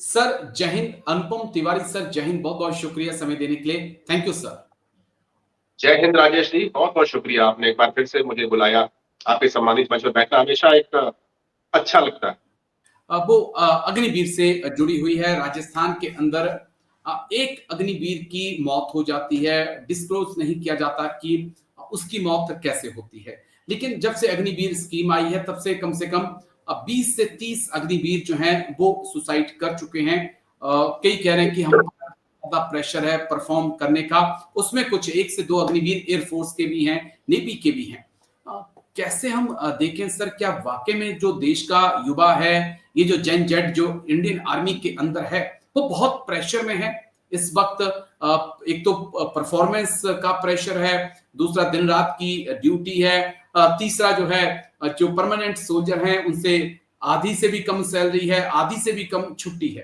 Sir जय हिंद। अनुपम Tiwari sir, जय हिंद। बहुत बहुत शुक्रिया समय देने के लिए। Thank you sir. जय हिंद राजेश जी, बहुत बहुत शुक्रिया। आपने एक बार फिर से मुझे बुलाया। आपके सम्मानित मंच पर बैठना हमेशा एक अच्छा लगता है। वो अग्निवीर से जुड़ी हुई है। राजस्थान के अंदर एक अग्निवीर की मौत हो जाती है, डिस्क्लोज नहीं किया जाता कि उसकी मौत कैसे होती है। लेकिन जब से अग्निवीर स्कीम आई है तब से कम 20 से 30 अग्निवीर जो हैं वो सुसाइड कर चुके हैं। कई कह रहे हैं कि हम ज्यादा प्रेशर है परफॉर्म करने का। उसमें कुछ 1 से 2 अग्निवीर एयरफोर्स के भी हैं, नेवी के भी हैं। कैसे हम देखें सर, क्या वाकई में जो देश का युवा है, ये जो जेन जेड जो इंडियन आर्मी के अंदर है, वो बहुत प्रेशर में है इस वक्त। एक तो परफॉर्मेंस का प्रेशर है, दूसरा दिन रात की ड्यूटी है, तीसरा जो है जो परमानेंट सोल्जर हैं उनसे आधी से भी कम सैलरी है, आधी से भी कम छुट्टी है।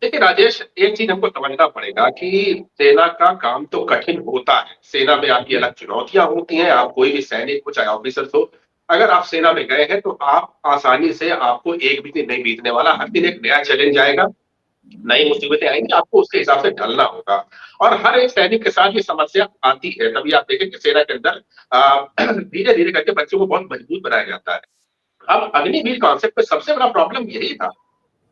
देखिए राजेश, एक चीज हमको समझना पड़ेगा कि सेना का काम तो कठिन होता है। सेना में आपकी अलग चुनौतियां होती हैं। आप कोई भी सैनिक हो, चाहे ऑफिसर हो, अगर आप सेना में गए हैं तो आप आसानी से, आपको एक भी दिन नहीं बीतने वाला। हर दिन एक नया चैलेंज आएगा, नई मुसीबतें आएंगी, आपको उसके हिसाब से ढलना होगा। और हर एक सैनिक के साथ ये समस्या आती है। तभी आप देखें कि सेना के अंदर धीरे धीरे करके बच्चों को बहुत मजबूत बनाया जाता है। अब अग्निवीर कॉन्सेप्ट में सबसे बड़ा प्रॉब्लम यही था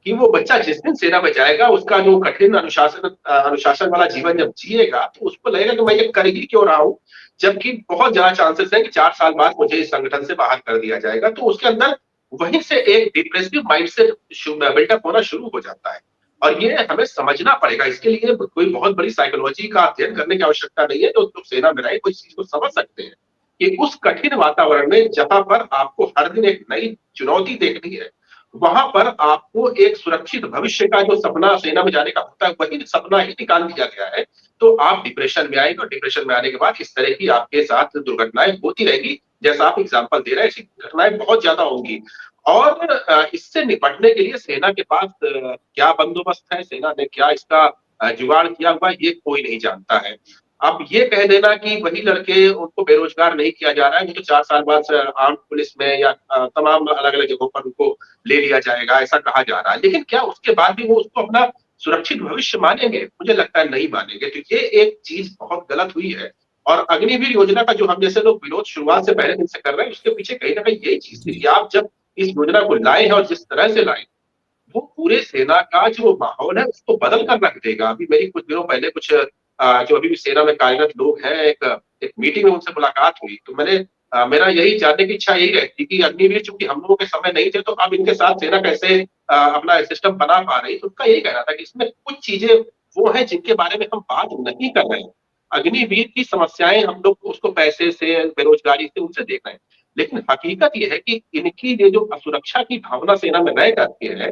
कि वो बच्चा जिस दिन सेना में जाएगा, उसका जो कठिन अनुशासन वाला जीवन जब जिएगा, तो उसको लगेगा कि मैं ये कर ही क्यों रहा हूं, जबकि बहुत ज्यादा चांसेस है कि 4 साल बाद मुझे इस संगठन से बाहर कर दिया जाएगा। तो उसके अंदर वहीं से एक डिप्रेसिव माइंडसेट बिल्टअप होना शुरू हो जाता है। और ये हमें समझना पड़ेगा। इसके लिए कोई बहुत बड़ी साइकोलॉजी का अध्ययन करने की आवश्यकता नहीं है। जो लोग सेना में रहे वो इस चीज को समझ सकते हैं कि उस कठिन वातावरण में जहां पर आपको हर दिन एक नई चुनौती देखनी है, वहां पर आपको एक सुरक्षित भविष्य का जो सपना सेना में जाने का होता है, वही सपना ही निकाल दिया गया है। तो आप डिप्रेशन में आएंगे और डिप्रेशन में आने के बाद इस तरह की आपके साथ दुर्घटनाएं होती रहेगी। जैसा आप एग्जाम्पल दे रहे हैं, ऐसी घटनाएं बहुत ज्यादा होंगी। और इससे निपटने के लिए सेना के पास क्या बंदोबस्त है, सेना ने क्या इसका जुगाड़ किया हुआ, ये कोई नहीं जानता है। अब ये कह देना कि वही लड़के, उनको बेरोजगार नहीं किया जा रहा है, वो तो 4 साल बाद आर्म पुलिस में या तमाम अलग अलग जगहों पर उनको ले लिया जाएगा, ऐसा कहा जा रहा है। लेकिन क्या उसके बाद भी वो उसको अपना सुरक्षित भविष्य मानेंगे? मुझे लगता है नहीं मानेंगे। तो ये एक चीज बहुत गलत हुई है। और अग्निवीर योजना का जो हम जैसे लोग विरोध शुरुआत से पहले दिन से कर रहे हैं, उसके पीछे कहीं ना कहीं यही चीज थी कि आप जब इस योजना को लाए हैं और जिस तरह से लाए, वो पूरे सेना का जो माहौल है उसको बदल कर रख देगा। अभी मेरी कुछ दिनों पहले कुछ जो अभी भी सेना में कार्यरत लोग हैं, एक मीटिंग में उनसे मुलाकात हुई। तो मेरा यही जानने की इच्छा यही रहती कि अग्निवीर चूंकि हम लोगों के समय नहीं थे, तो अब इनके साथ सेना कैसे अपना सिस्टम बना पा रही। तो उनका यही कहना था कि इसमें कुछ चीजें वो है जिनके बारे में हम बात नहीं कर रहे हैं। अग्निवीर की समस्याएं हम लोग उसको पैसे से, बेरोजगारी से, उनसे देख रहे हैं। लेकिन हकीकत यह है कि इनकी ये जो असुरक्षा की भावना सेना में रह करके है,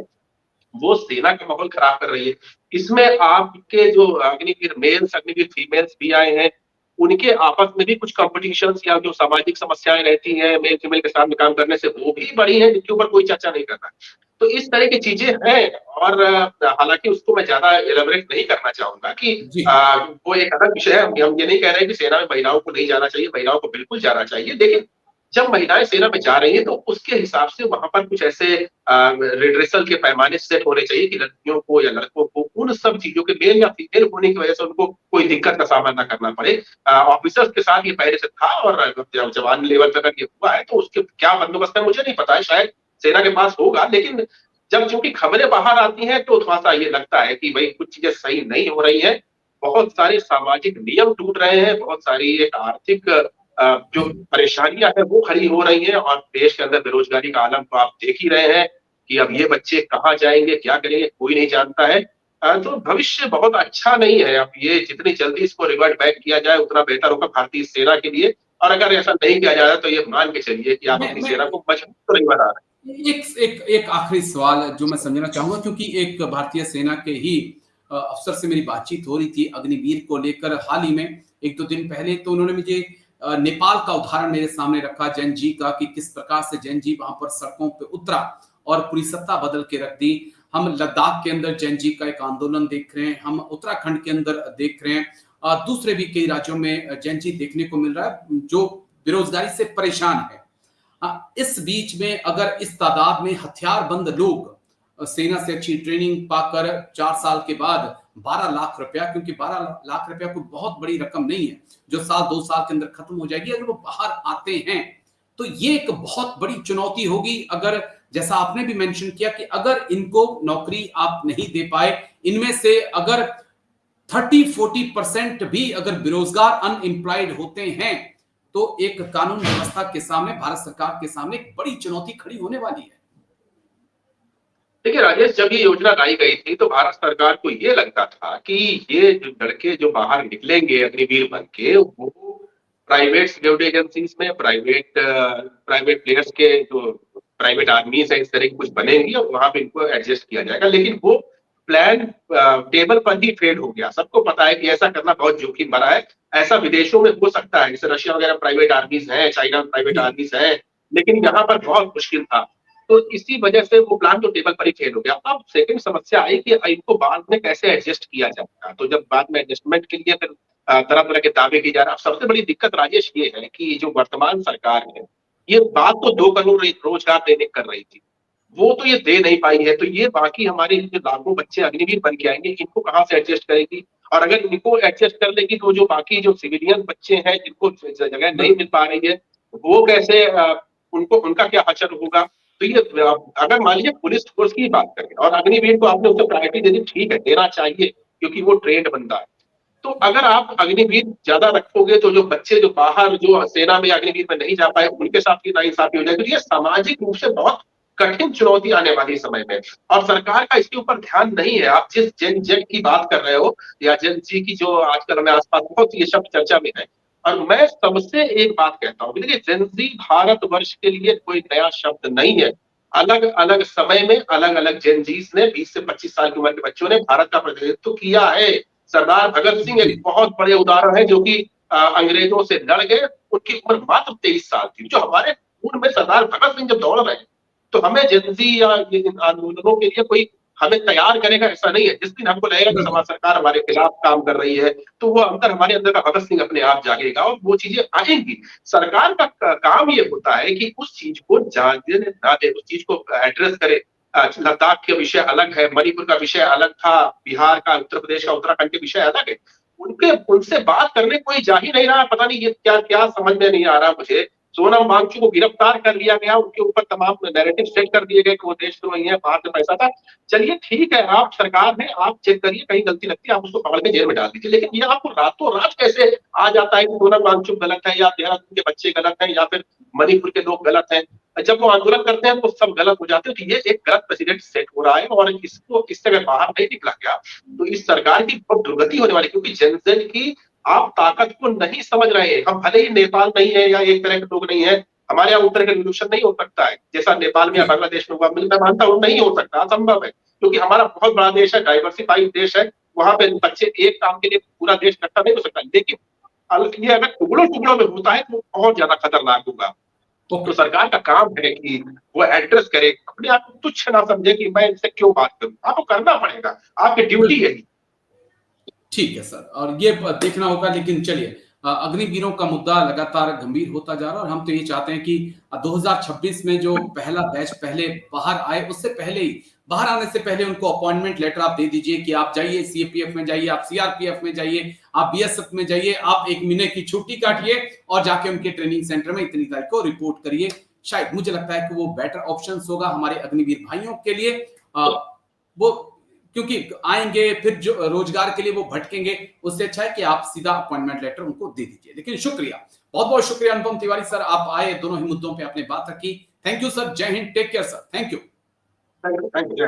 वो सेना का माहौल खराब कर रही है। इसमें आपके जो अग्निवीर मेल्स, अग्निवीर फीमेल्स भी आए हैं, उनके आपस में भी कुछ कॉम्पिटिशन्स या जो सामाजिक समस्याएं रहती हैं मेल फीमेल के साथ में काम करने से, वो भी बढ़ी है, जिनके ऊपर कोई चर्चा नहीं कर रहा है। तो इस तरह की चीजें हैं। और हालांकि उसको मैं ज्यादा एलेबोरेट नहीं करना चाहूंगा कि जी। वो एक अलग विषय है। हम ये नहीं कह रहे कि सेना में महिलाओं को नहीं जाना चाहिए, महिलाओं को बिल्कुल जाना चाहिए। लेकिन जब महिलाएं सेना में जा रही हैं, तो उसके हिसाब से वहां पर कुछ ऐसे रिड्रेसल के पैमाने सेट होने चाहिए कि लड़कियों को या लड़कों को उन सब चीजों के, मेल या फीमेल होने की वजह से उनको कोई दिक्कत का सामना न करना पड़े। ऑफिसर्स के साथ ये पहले से था, और जब जवान लेवल तक ये हुआ है, तो उसके क्या बंदोबस्त है मुझे नहीं पता है, शायद सेना के पास होगा। लेकिन जब चूंकि खबरें बाहर आती हैं, तो थोड़ा सा ये लगता है कि भाई कुछ चीजें सही नहीं हो रही हैं। बहुत सारे सामाजिक नियम टूट रहे हैं, बहुत सारी एक आर्थिक जो परेशानियां हैं वो खड़ी हो रही हैं। और देश के अंदर बेरोजगारी का आलम तो आप देख ही रहे हैं कि अब ये बच्चे कहाँ जाएंगे, क्या करेंगे, कोई नहीं जानता है। तो भविष्य बहुत अच्छा नहीं है। अब ये जितनी जल्दी इसको रिवर्ट बैक किया जाए, उतना बेहतर होगा भारतीय सेना के लिए। और अगर ऐसा नहीं किया जाए, तो ये मान के चलिए कि आप अपनी मैं सेना को मजबूत तो नहीं बना रहे। एक एक एक आखिरी सवाल जो मैं समझना चाहूंगा, क्योंकि एक भारतीय सेना के ही अफसर से मेरी बातचीत हो रही थी अग्निवीर को लेकर हाल ही में, 1-2 दिन पहले। तो उन्होंने मुझे नेपाल का उदाहरण मेरे सामने रखा जैन जी का, कि किस प्रकार से जैन जी वहां पर सड़कों पे उतरा और पूरी सत्ता बदल के रख दी। हम लद्दाख के अंदर जैन जी का एक आंदोलन देख रहे हैं, हम उत्तराखंड के अंदर देख रहे हैं, दूसरे भी कई राज्यों में जैन जी देखने को मिल रहा है जो बेरोजगारी से परेशान है। इस बीच में अगर इस तादाद में हथियारबंद लोग सेना से अच्छी ट्रेनिंग पाकर 4 साल के बाद 12 लाख रुपया, क्योंकि 12 लाख रुपया कोई बहुत बड़ी रकम नहीं है जो साल 2 साल के अंदर खत्म हो जाएगी। अगर वो बाहर आते हैं तो ये एक बहुत बड़ी चुनौती होगी। अगर जैसा आपने भी मेंशन किया कि अगर इनको नौकरी आप नहीं दे पाए, इनमें से अगर 30-40% भी अगर बेरोजगार अनएम्प्लॉयड होते हैं तो एक कानून व्यवस्था के सामने, भारत सरकार के सामने एक बड़ी चुनौती खड़ी होने वाली है। देखिए राजेश, जब ये योजना लाई गई थी तो भारत सरकार को ये लगता था कि ये जो लड़के जो बाहर निकलेंगे अग्निवीर बन के, वो प्राइवेट सिक्योरिटी एजेंसीज में प्राइवेट प्लेयर्स के जो प्राइवेट आर्मीज है इस तरह की कुछ बनेंगी और वहां पे इनको एडजस्ट किया जाएगा। लेकिन वो प्लान टेबल पर ही फेल हो गया। सबको पता है कि ऐसा करना बहुत जोखिम भरा है। ऐसा विदेशों में हो सकता है, जैसे रशिया वगैरह प्राइवेट आर्मीज है, चाइना में प्राइवेट आर्मीज है, लेकिन यहाँ पर बहुत मुश्किल था। तो इसी वजह से वो प्लान तो टेबल पर ही फेल हो गया। अब सेकंड समस्या आई कि इनको बाद में कैसे एडजस्ट किया जाएगा। तो जब बाद में एडजस्टमेंट के लिए फिर तरह तरह के दावे किए जा रहे हैं। सबसे बड़ी दिक्कत राजेश ये है कि जो वर्तमान सरकार है, ये बात तो 2 करोड़ रोजगार देने कर रही थी, वो तो ये दे नहीं पाई है। तो ये बाकी हमारे जो लाखों बच्चे अग्निवीर बन के आएंगे, इनको कहाँ से एडजस्ट करेगी? और अगर इनको एडजस्ट कर लेगी तो जो बाकी जो सिविलियन बच्चे हैं जिनको जगह नहीं मिल पा रही है, वो कैसे उनको उनका क्या हशर होगा? तो ये अगर मान लीजिए पुलिस फोर्स की बात करें और अग्निवीर को आपने उसे प्रायोरिटी दे दी, ठीक है, देना चाहिए क्योंकि वो ट्रेंड बंदा है। तो अगर आप अग्निवीर ज्यादा रखोगे तो जो बच्चे जो बाहर जो सेना में अग्निवीर में नहीं जा पाए, उनके साथ भी नाइंसाफी हो जाएगी। तो ये सामाजिक रूप से बहुत कठिन चुनौती आने वाली समय में, और सरकार का इसके ऊपर ध्यान नहीं है। आप जिस जेन जेड की बात कर रहे हो या जेन जी की, जो आजकल हमें आसपास बहुत ये शब्द चर्चा में है, और मैं सबसे एक बात कहता हूँ, देखिए जेन जी भारतवर्ष के लिए कोई नया शब्द नहीं है। अलग अलग समय में अलग अलग जेन जीस ने 20 से 25 साल की उम्र के बच्चों ने भारत का प्रतिनिधित्व किया है। सरदार भगत सिंह एक बहुत बड़े उदाहरण है, जो कि अंग्रेजों से लड़ गए। उनकी उम्र मात्र 23 साल थी। जो हमारे खून में सरदार भगत सिंह जब दौड़ रहे हैं, तो हमें जेनजी या इन आंदोलनों के लिए कोई हमें तैयार करेगा ऐसा नहीं है। जिस दिन हमको लगेगा कि समाज सरकार हमारे खिलाफ काम कर रही है, तो वो अंदर हमारे अंदर का भगत सिंह अपने आप जागेगा और वो चीजें आएंगी। सरकार का काम ये होता है कि उस चीज को जाने ना दे, उस चीज को एड्रेस करे। लद्दाख का विषय अलग है, मणिपुर का विषय अलग था, बिहार का, उत्तर प्रदेश का, उत्तराखंड के विषय अलग है। उनसे बात करने कोई जा ही नहीं रहा। पता नहीं ये क्या क्या समझ में नहीं आ रहा मुझे। सोनम वांगचुक को गिरफ्तार कर लिया गया, उनके ऊपर तमाम नैरेटिव सेट कर दिए गए कि वो देशद्रोही है, बाहर से पैसा था। चलिए ठीक है, आप सरकार है, आप चेक करिए, कहीं गलती लगती है आप उसको पकड़ के जेल में डाल दीजिए। लेकिन ये आपको रातों रात कैसे आ जाता है कि सोनम वांगचुक गलत है, या देहरादून के बच्चे गलत हैं, या फिर मणिपुर के लोग गलत हैं? जब वो आंदोलन करते हैं तो सब गलत हो जाते हैं। तो ये एक गलत प्रेसिडेंट सेट हो रहा है, और इससे अगर बाहर नहीं निकला गया तो इस सरकार की बहुत दुर्गति होने वाली। क्योंकि जनता की आप ताकत को नहीं समझ रहे हैं। हम भले ही नेपाल नहीं है या एक तरह के लोग नहीं है, हमारे यहाँ उत्तर का रिवोल्यूशन नहीं हो सकता है जैसा नेपाल में या बांग्लादेश में हुआ। मैं मानता हूँ नहीं हो सकता, असंभव है, क्योंकि हमारा बहुत बड़ा देश है, डाइवर्सिफाइड देश है। वहां पे बच्चे एक काम के लिए पूरा देश इकट्ठा नहीं हो सकता। लेकिन ये अगर टुकड़ों टुकड़ों में होता है तो बहुत ज्यादा खतरनाक होगा। तो सरकार का काम है कि वो एड्रेस करे, अपने आप को तुच्छ ना समझे कि मैं इनसे क्यों बात करूं। आपको करना पड़ेगा, आपकी ड्यूटी है। ठीक है सर, और ये देखना होगा। लेकिन चलिए, अग्निवीरों का मुद्दा लगातार गंभीर होता जा रहा है और हम तो ये चाहते हैं कि 2026 में जो पहला बैच पहले बाहर आए, उससे पहले ही, बाहर आने से पहले उनको अपॉइंटमेंट लेटर आप दे दीजिए कि आप जाइए सीएपीएफ में जाइए, आप सीआरपीएफ में जाइए, आप बीएसएफ में जाइए, आप 1 महीने की छुट्टी काटिए और जाके उनके ट्रेनिंग सेंटर में इतनी तारीख को रिपोर्ट करिए। शायद मुझे लगता है कि वो बेटर ऑप्शन होगा हमारे अग्निवीर भाइयों के लिए। वो क्योंकि आएंगे फिर जो रोजगार के लिए वो भटकेंगे, उससे अच्छा है कि आप सीधा अपॉइंटमेंट लेटर उनको दे दीजिए। लेकिन शुक्रिया, बहुत बहुत शुक्रिया अनुपम तिवारी सर, आप आए, दोनों ही मुद्दों पे आपने बात रखी। थैंक यू सर, जय हिंद, take care sir, thank you. Thank you.